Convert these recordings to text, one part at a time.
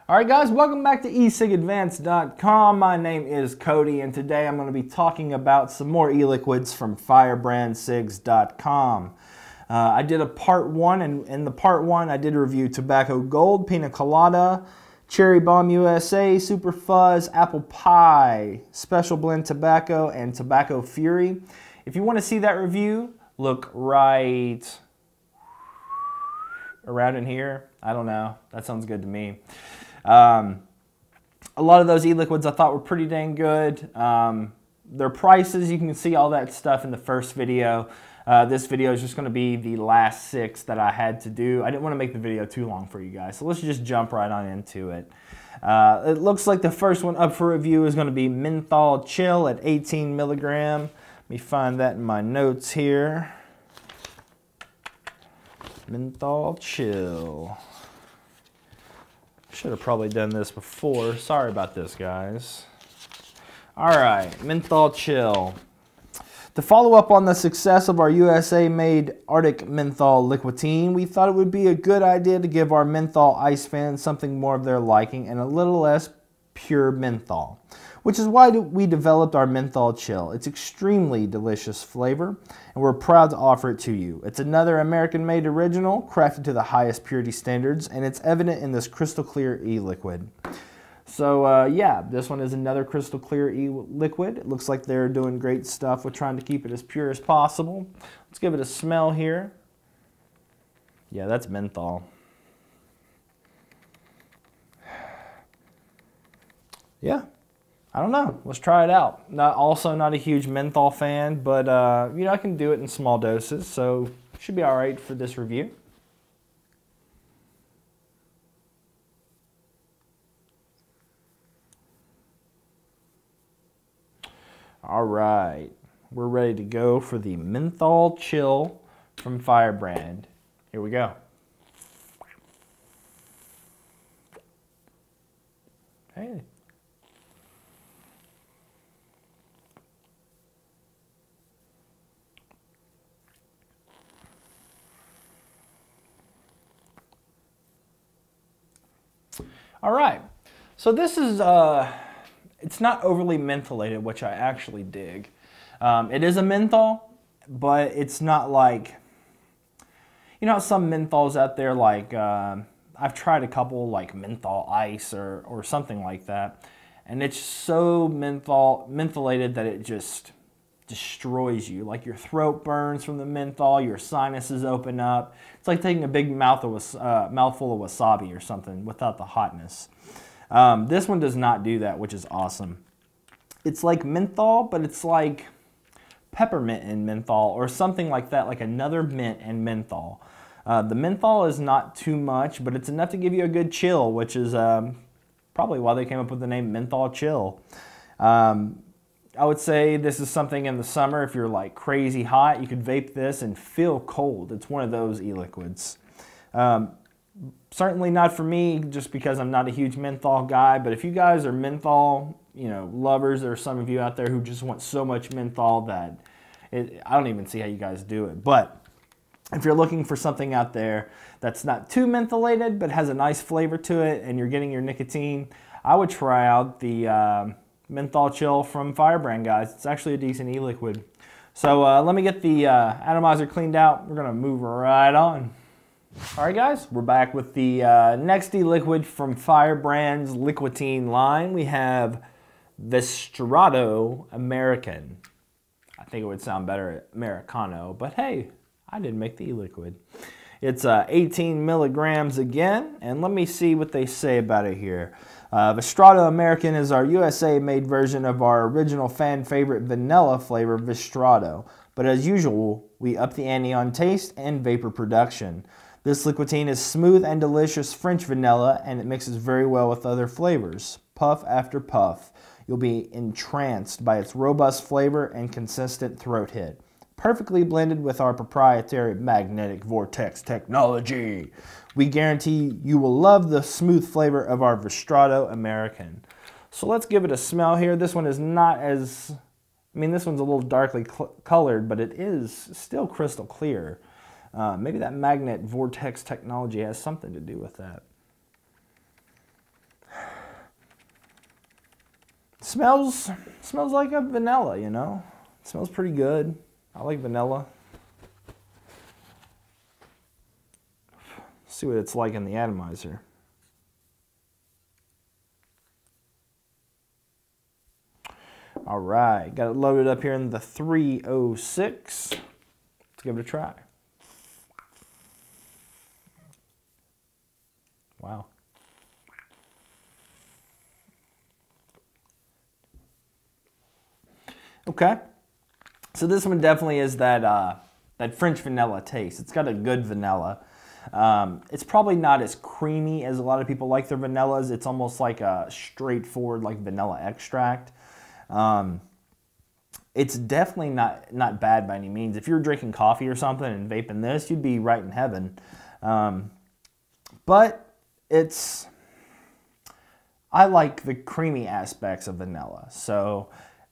Alright guys, welcome back to ecigadvanced.com. My name is Cody and today I'm going to be talking about some more e-liquids from Firebrand I did a part 1 and in the part 1 I did review Tobacco Gold, Pina Colada, Cherry Bomb USA, Super Fuzz, Apple Pie, Special Blend Tobacco, and Tobacco Fury. If you want to see that review, look right around in here. I don't know. That sounds good to me. A lot of those e-liquids I thought were pretty dang good. Their prices, you can see all that stuff in the first video. This video is just going to be the last 6 that I had to do. I didn't want to make the video too long for you guys, so let's just jump right on into it. It looks like the first one up for review is going to be Menthol Chill at 18 milligram. Let me find that in my notes here. Menthol Chill. Should have probably done this before. Sorry about this, guys. Alright, Menthol Chill. To follow up on the success of our USA-made Arctic Menthol Liquitine, we thought it would be a good idea to give our Menthol Ice fans something more of their liking and a little less pure menthol, which is why we developed our Menthol Chill. It's extremely delicious flavor, and we're proud to offer it to you. It's another American-made original, crafted to the highest purity standards, and it's evident in this crystal clear e-liquid. So yeah, this one is another crystal clear e-liquid. It looks like they're doing great stuff with trying to keep it as pure as possible. Let's give it a smell here. Yeah, that's menthol. Yeah. I don't know. Let's try it out. Also not a huge menthol fan, but you know, I can do it in small doses, so should be all right for this review. All right, we're ready to go for the Menthol Chill from Firebrand. Here we go. Hey. All right, so this is, it's not overly mentholated, which I actually dig. It is a menthol, but it's not like, you know, some menthols out there, like, I've tried a couple, like Menthol Ice or something like that, and it's so mentholated that it just destroys you. Like your throat burns from the menthol, your sinuses open up. It's like taking a big mouthful of wasabi or something without the hotness. This one does not do that, which is awesome. It's like menthol, but it's like peppermint and menthol or something like that, like another mint and menthol. The menthol is not too much, but it's enough to give you a good chill, which is probably why they came up with the name Menthol Chill. I would say this is something in the summer, if you're like crazy hot, you could vape this and feel cold. It's one of those e-liquids. Certainly not for me, just because I'm not a huge menthol guy, but if you guys are menthol, you know, lovers, there are some of you out there who just want so much menthol that I don't even see how you guys do it. But if you're looking for something out there that's not too mentholated, but has a nice flavor to it, and you're getting your nicotine, I would try out the Menthol Chill from Firebrand, guys. It's actually a decent e-liquid. So let me get the atomizer cleaned out. We're gonna move right on. All right, guys, we're back with the next e-liquid from Firebrand's Liquitine line. We have Vestrado American. I think it would sound better Americano, but hey, I didn't make the e-liquid. It's 18 milligrams again, and let me see what they say about it here. Vestrado American is our USA-made version of our original fan favorite vanilla flavor, Vestrado. But as usual, we up the ante on taste and vapor production. This Liquitine is smooth and delicious French vanilla, and it mixes very well with other flavors. Puff after puff, you'll be entranced by its robust flavor and consistent throat hit. Perfectly blended with our proprietary magnetic vortex technology. We guarantee you will love the smooth flavor of our Vestrado American. So let's give it a smell here. This one is not as, I mean, this one's a little darkly colored, but it is still crystal clear. Maybe that magnet vortex technology has something to do with that. Smells like a vanilla, you know. It smells pretty good. I like vanilla. See what it's like in the atomizer. All right, got it loaded up here in the 306. Let's give it a try. Wow. Okay, so this one definitely is that that French vanilla taste. It's got a good vanilla. It's probably not as creamy as a lot of people like their vanillas. It's almost like a straightforward like vanilla extract. It's definitely not bad by any means. If you're drinking coffee or something and vaping this, you'd be right in heaven. But I like the creamy aspects of vanilla. So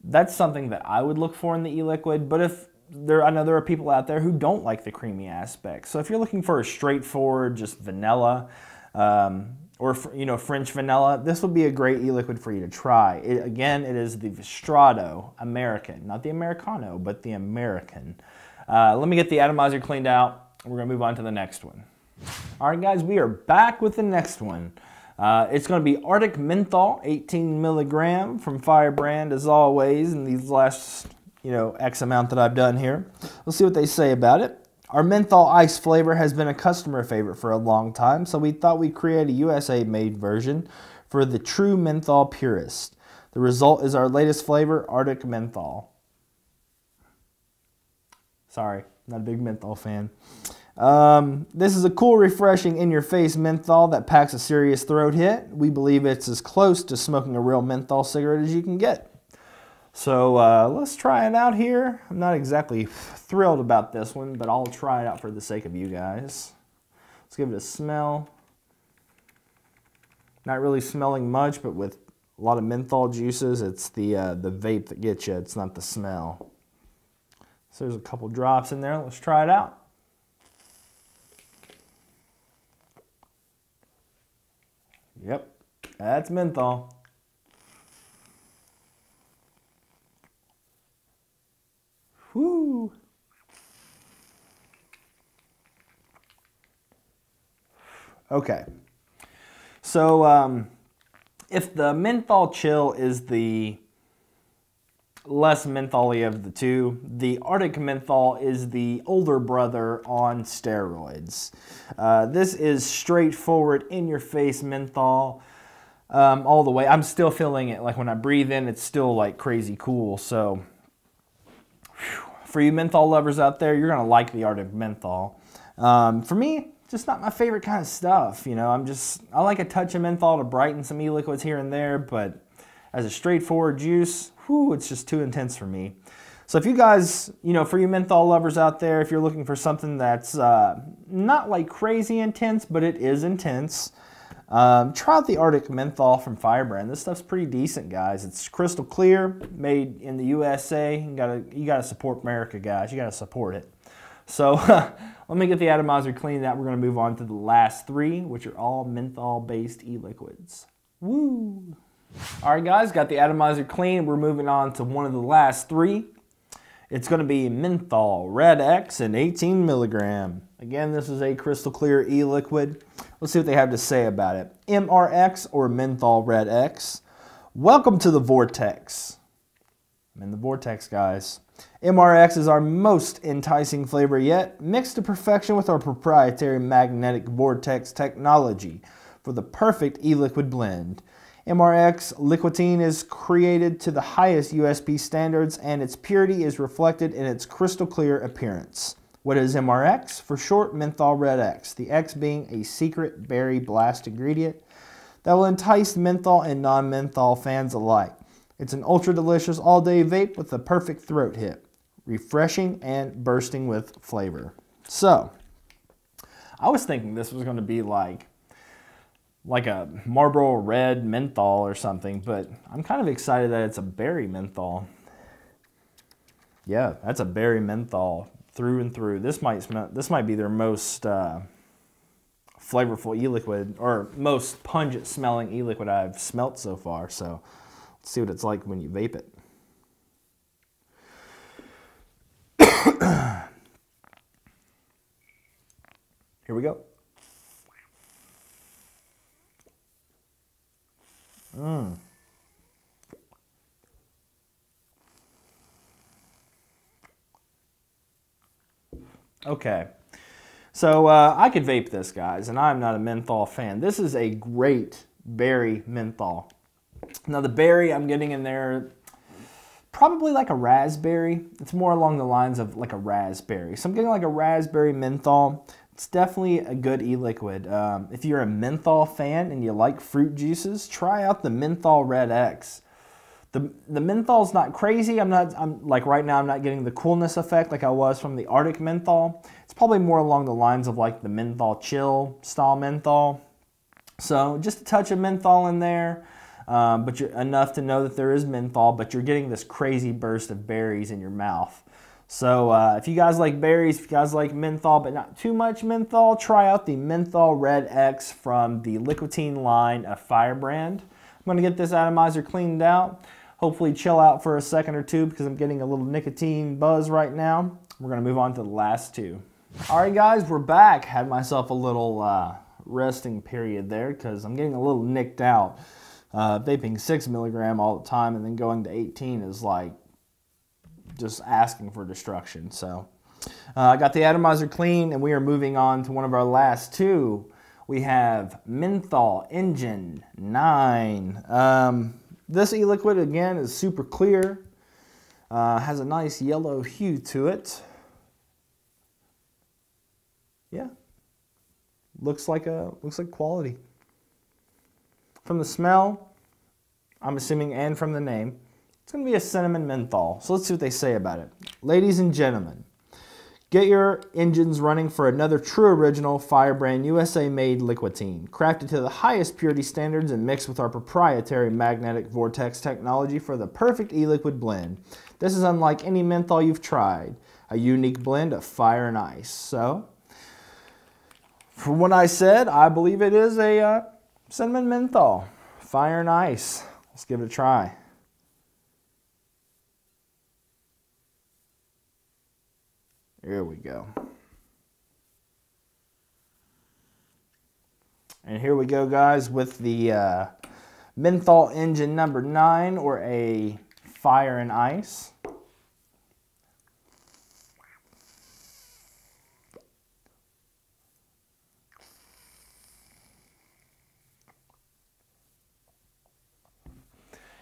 that's something that I would look for in the e-liquid. But I know there are people out there who don't like the creamy aspects. So if you're looking for a straightforward just vanilla, or French vanilla, this would be a great e-liquid for you to try. Again, it is the Vestrado American, not the Americano, but the American. Let me get the atomizer cleaned out. We're gonna move on to the next one. All right, guys, we are back with the next one. It's gonna be Arctic Menthol, 18 milligram from Firebrand, as always, in these last, X amount that I've done here. We'll see what they say about it. Our Menthol Ice flavor has been a customer favorite for a long time, so we thought we'd create a USA-made version for the true menthol purist. The result is our latest flavor, Arctic Menthol. Sorry, not a big menthol fan. This is a cool, refreshing, in-your-face menthol that packs a serious throat hit. We believe it's as close to smoking a real menthol cigarette as you can get. So let's try it out here. I'm not exactly thrilled about this one, but I'll try it out for the sake of you guys. Let's give it a smell. Not really smelling much, but with a lot of menthol juices, it's the vape that gets you. It's not the smell. So there's a couple drops in there. Let's try it out. Yep, that's menthol. Whoo! Okay, so if the Menthol Chill is the less mentholy of the two, the Arctic Menthol is the older brother on steroids. This is straightforward, in-your-face menthol all the way. I'm still feeling it. Like when I breathe in, it's still like crazy cool. So for you menthol lovers out there, you're gonna like the Arctic Menthol. For me, just not my favorite kind of stuff. I like a touch of menthol to brighten some e-liquids here and there, but as a straightforward juice, it's just too intense for me. So if you guys, for you menthol lovers out there, if you're looking for something that's not like crazy intense, but it is intense, try out the Arctic Menthol from Firebrand. This stuff's pretty decent, guys. It's crystal clear, made in the USA. You gotta support America, guys. You gotta support it. So let me get the atomizer cleaned out. We're gonna move on to the last three, which are all menthol-based e-liquids. Woo! All right, guys, got the atomizer clean. We're moving on to one of the last three. It's going to be Menthol Red X and 18 milligram. Again, this is a crystal clear e-liquid. Let's see what they have to say about it. MRX or Menthol Red X. Welcome to the Vortex. I'm in the Vortex, guys. MRX is our most enticing flavor yet, mixed to perfection with our proprietary magnetic vortex technology for the perfect e-liquid blend. MRX Liquitine is created to the highest USP standards, and its purity is reflected in its crystal clear appearance. What is MRX? For short, Menthol Red X, the X being a secret berry blast ingredient that will entice menthol and non-menthol fans alike. It's an ultra-delicious all-day vape with the perfect throat hit, refreshing and bursting with flavor. So, I was thinking this was going to be like a Marlboro Red menthol or something, but I'm kind of excited that it's a berry menthol. Yeah, that's a berry menthol through and through. This might be their most flavorful e-liquid, or most pungent smelling e-liquid I've smelt so far. So See what it's like when you vape it. Here we go. Okay. So I could vape this, guys, and I'm not a menthol fan. This is a great berry menthol. Now the berry I'm getting in there, probably like a raspberry. It's more along the lines of like a raspberry. So I'm getting like a raspberry menthol. It's definitely a good e-liquid. If you're a menthol fan and you like fruit juices, try out the Menthol Red X. The menthol's not crazy. I'm like right now I'm not getting the coolness effect like I was from the Arctic menthol. It's probably more along the lines of like the Menthol Chill style menthol. So just a touch of menthol in there, but you're enough to know that there is menthol, but you're getting this crazy burst of berries in your mouth. So if you guys like berries, if you guys like menthol, but not too much menthol, try out the Menthol Red X from the Liquitine line of Firebrand. I'm going to get this atomizer cleaned out. Hopefully chill out for a second or two because I'm getting a little nicotine buzz right now. We're going to move on to the last two. All right, guys, we're back. Had myself a little resting period there because I'm getting a little nicked out. Vaping 6 milligram all the time and then going to 18 is like just asking for destruction. So I got the atomizer clean and we are moving on to one of our last two. We have Menthol Engine 9. This e-liquid, again, is super clear. Has a nice yellow hue to it. Yeah. Looks like quality. From the smell, I'm assuming, and from the name, it's going to be a cinnamon menthol. So let's see what they say about it. Ladies and gentlemen, get your engines running for another true original Firebrand USA-made Liquitine, crafted to the highest purity standards and mixed with our proprietary magnetic vortex technology for the perfect e-liquid blend. This is unlike any menthol you've tried, a unique blend of fire and ice. So, from what I said, I believe it is a cinnamon menthol, fire and ice. Let's give it a try. Here we go. And here we go, guys, with the Menthol Engine number 9, or a fire and ice.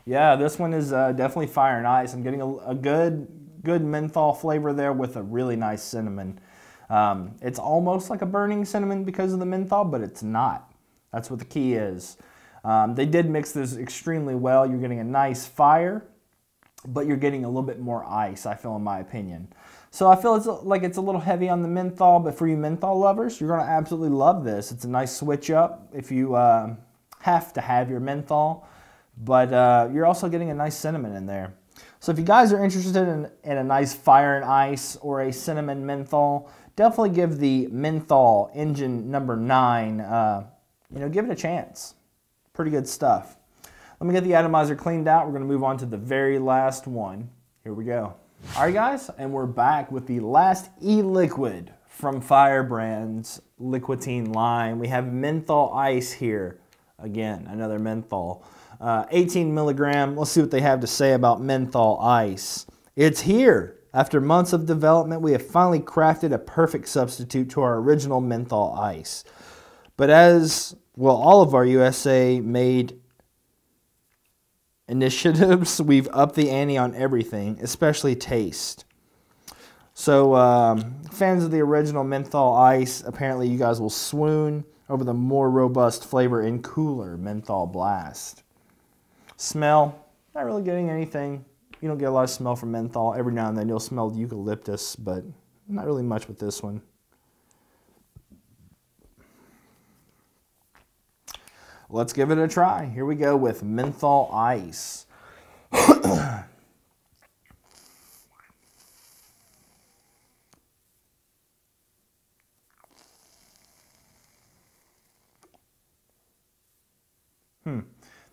Yeah, this one is definitely fire and ice. I'm getting a good menthol flavor there with a really nice cinnamon. It's almost like a burning cinnamon because of the menthol, but it's not. That's what the key is. They did mix this extremely well. You're getting a nice fire, but you're getting a little bit more ice, I feel, in my opinion. So I feel it's a little heavy on the menthol, but for you menthol lovers, you're going to absolutely love this. It's a nice switch up if you have to have your menthol, but you're also getting a nice cinnamon in there. So if you guys are interested in a nice fire and ice or a cinnamon menthol, definitely give the Menthol Engine number 9, give it a chance. Pretty good stuff. Let me get the atomizer cleaned out. We're going to move on to the very last one. Here we go. All right, guys, and we're back with the last e-liquid from Firebrand's Liquitine line. We have Menthol Ice here. Again, another menthol. 18 milligram. Let's see what they have to say about Menthol Ice. It's here. After months of development, we have finally crafted a perfect substitute to our original Menthol Ice. But as well, all of our USA-made initiatives, we've upped the ante on everything, especially taste. So, fans of the original Menthol Ice, apparently you guys will swoon over the more robust flavor and cooler Menthol Blast. Smell, not really getting anything. You don't get a lot of smell from menthol. Every now and then you'll smell eucalyptus, but not really much with this one. Let's give it a try. Here we go with Menthol Ice.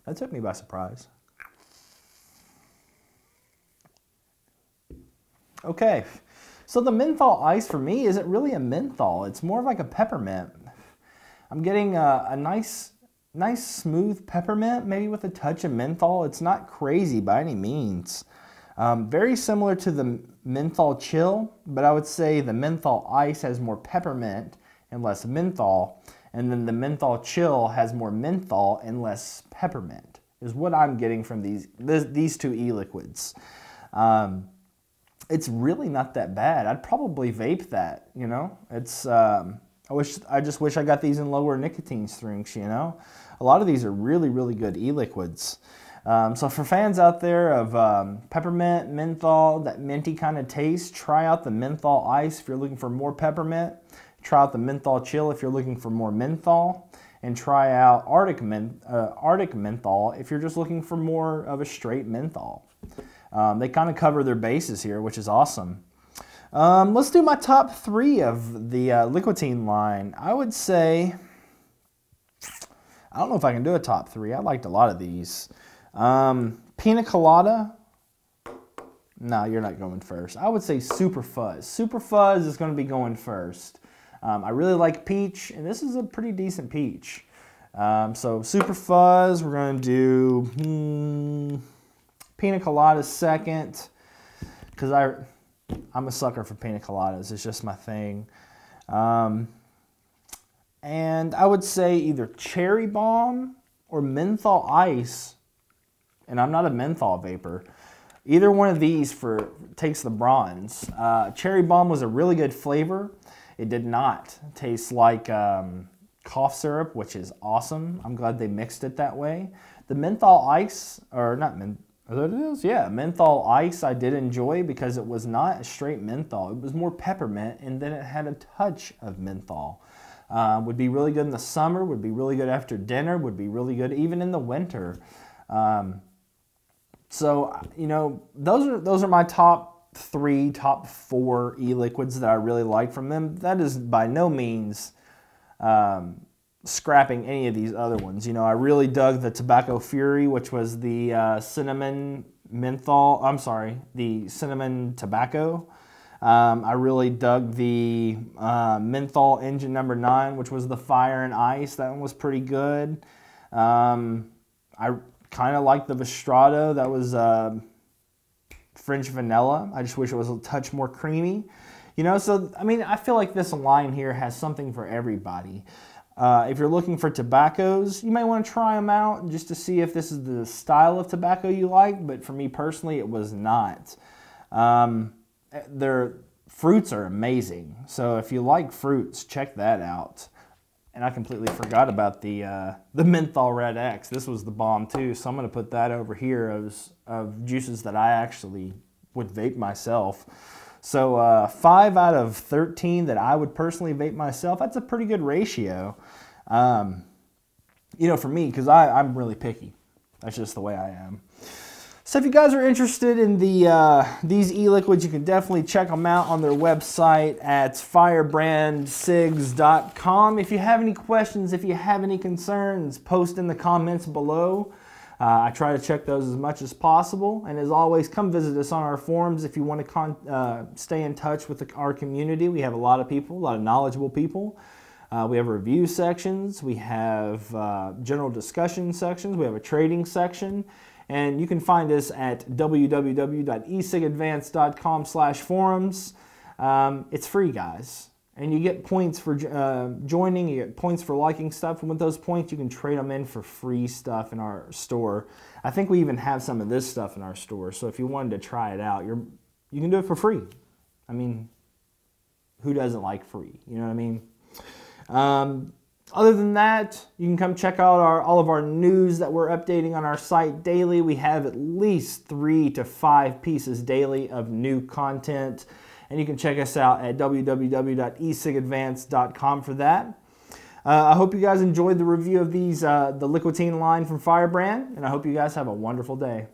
That took me by surprise. Okay, so the Menthol Ice for me isn't really a menthol. It's more of like a peppermint. I'm getting a nice smooth peppermint, maybe with a touch of menthol. It's not crazy by any means. Very similar to the Menthol Chill, but I would say the Menthol Ice has more peppermint and less menthol, and then the Menthol Chill has more menthol and less peppermint, is what I'm getting from these two e-liquids. It's really not that bad. I'd probably vape that, you know. It's I just wish I got these in lower nicotine strengths, you know. A lot of these are really, really good e-liquids. So for fans out there of peppermint, menthol, that minty kind of taste, try out the Menthol Ice if you're looking for more peppermint. Try out the Menthol Chill if you're looking for more menthol. And try out Arctic Menthol if you're just looking for more of a straight menthol. They kind of cover their bases here, which is awesome. Let's do my top 3 of the Liquitine line. I would say, I don't know if I can do a top 3. I liked a lot of these. Pina Colada. No, you're not going first. I would say Super Fuzz. Super Fuzz is going to be going first. I really like peach, and this is a pretty decent peach. So Super Fuzz, we're going to do Pina Colada second, because I'm a sucker for Pina Coladas. It's just my thing. And I would say either Cherry Bomb or Menthol Ice, and I'm not a menthol vapor. Either one of these takes the bronze. Cherry Bomb was a really good flavor. It did not taste like cough syrup, which is awesome. I'm glad they mixed it that way. The Menthol Ice, or not Menthol Ice I did enjoy because it was not a straight menthol. It was more peppermint, and then it had a touch of menthol. Would be really good in the summer, would be really good after dinner, would be really good even in the winter. So, you know, those are my top 4 e-liquids that I really like from them. That is by no means scrapping any of these other ones. You know, I really dug the Tobacco Fury, which was the cinnamon tobacco. I really dug the Menthol Engine No. 9, which was the Fire and Ice. That one was pretty good. I kind of like the Vestrato. That was French vanilla. I just wish it was a touch more creamy. You know, so, I mean, I feel like this line here has something for everybody. If you're looking for tobaccos, you might want to try them out just to see if this is the style of tobacco you like, but for me personally, it was not. Their fruits are amazing, so if you like fruits, check that out. And I completely forgot about the Menthol Red X. This was the bomb too, so I'm going to put that over here of juices that I actually would vape myself. So 5 out of 13 that I would personally vape myself, that's a pretty good ratio. You know, for me, because I'm really picky. That's just the way I am. So if you guys are interested in these e-liquids, you can definitely check them out on their website at firebrandcigs.com. If you have any questions, if you have any concerns, post in the comments below. I try to check those as much as possible. And as always, come visit us on our forums if you want to stay in touch with our community. We have a lot of people, a lot of knowledgeable people. We have review sections. We have general discussion sections. We have a trading section. And you can find us at www.ecigadvanced.com/forums. It's free, guys. And you get points for joining, you get points for liking stuff, and with those points you can trade them in for free stuff in our store. I think we even have some of this stuff in our store, so if you wanted to try it out, you can do it for free. I mean, who doesn't like free? You know what I mean? Other than that, you can come check out all of our news that we're updating on our site daily. We have at least 3 to 5 pieces daily of new content. And you can check us out at www.ecigadvanced.com for that. I hope you guys enjoyed the review of these, the Liquitine line from Firebrand, and I hope you guys have a wonderful day.